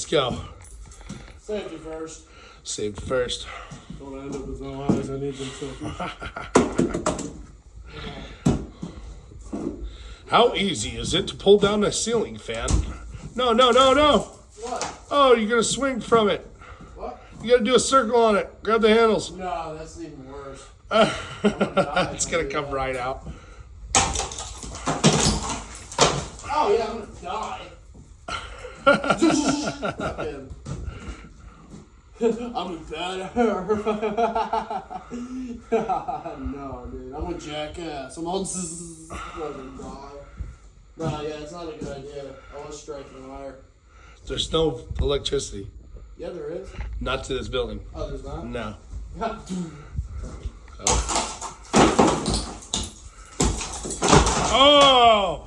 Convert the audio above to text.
go. Safety first. Saved first. Don't end up with no eyes. I need them to. How easy is it to pull down a ceiling fan? No, no, no, no. What? Oh, you're going to swing from it. What? You got to do a circle on it. Grab the handles. No, that's even worse. It's going to come right out. Oh, yeah, I'm going to die. I'm better. No, dude. I'm a jackass. I'm on fucking die. No, yeah, it's not a good idea. I want to strike the wire. There's no electricity. Yeah, there is. Not to this building. Oh, there's not? No. Oh. Oh!